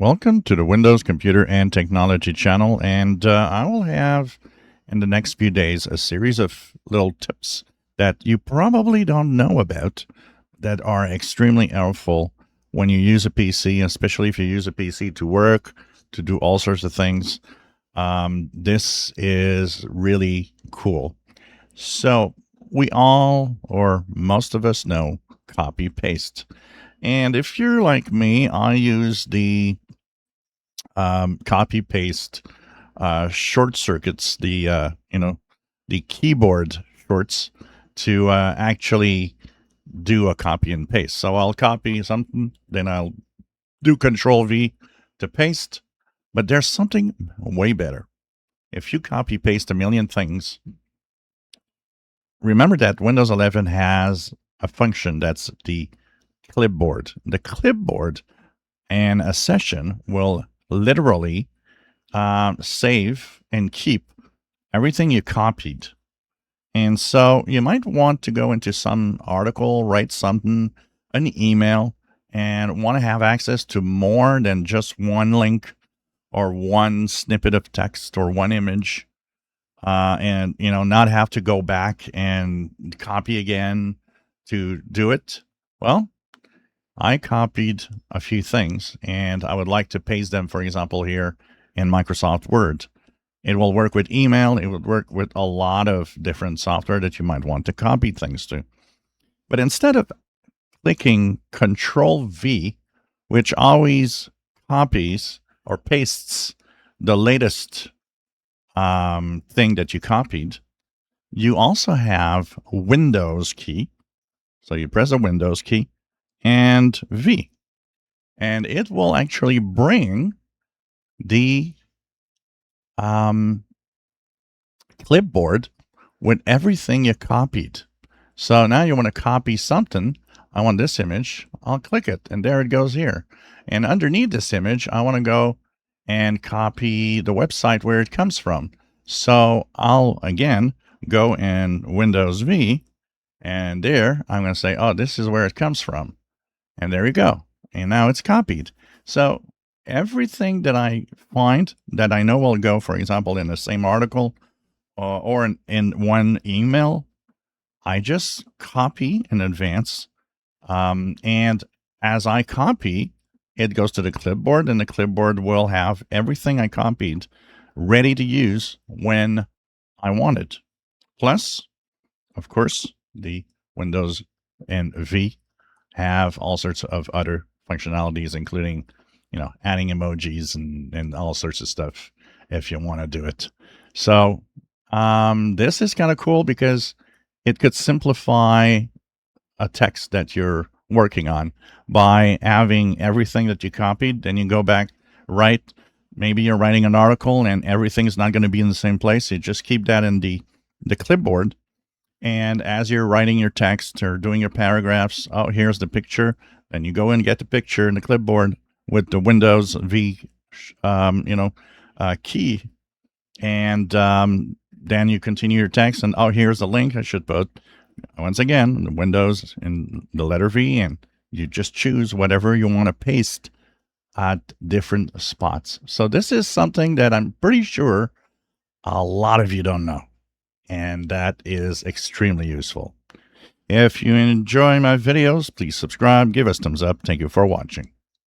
Welcome to the Windows Computer and Technology channel, and I will have in the next few days a series of little tips that you probably don't know about that are extremely helpful when you use a PC, especially if you use a PC to work, to do all sorts of things. This is really cool. So we all, or most of us, know copy paste. And if you're like me, I use the copy paste short circuits, the keyboard shorts to actually do a copy and paste. So I'll copy something, then I'll do Control-V to paste. But there's something way better. If you copy paste a million things, remember that Windows 11 has a function that's the clipboard. The clipboard and a session will literally save and keep everything you copied. And so you might want to go into some article, write something, an email, and want to have access to more than just one link or one snippet of text or one image, and not have to go back and copy again to do it. Well, I copied a few things and I would like to paste them, for example, here in Microsoft Word. It will work with email. It would work with a lot of different software that you might want to copy things to. But instead of clicking Control-V, which always copies or pastes the latest thing that you copied, you also have Windows key. So you press the Windows key and V, and it will actually bring the clipboard with everything you copied. So now you want to copy something. I want this image. I'll click it, and there it goes here. And underneath this image, I want to go and copy the website where it comes from. So I'll, again, go in Windows V, and there I'm going to say, oh, this is where it comes from. And there you go. And now it's copied. So everything that I find that I know will go, for example, in the same article or in one email, I just copy in advance. And as I copy, it goes to the clipboard, and the clipboard will have everything I copied ready to use when I want it. Plus, of course, the Windows and V have all sorts of other functionalities, including, adding emojis and all sorts of stuff if you want to do it. So this is kind of cool because it could simplify a text that you're working on by having everything that you copied. Then you go back, write. Maybe you're writing an article and everything's not going to be in the same place. You just keep that in the clipboard. And as you're writing your text or doing your paragraphs, oh, here's the picture. Then you go and get the picture in the clipboard with the Windows V, key. And then you continue your text. And, oh, here's the link. I should put, once again, the Windows and the letter V. And you just choose whatever you want to paste at different spots. So this is something that I'm pretty sure a lot of you don't know. And that is extremely useful. If you enjoy my videos, please subscribe, give us thumbs up. Thank you for watching.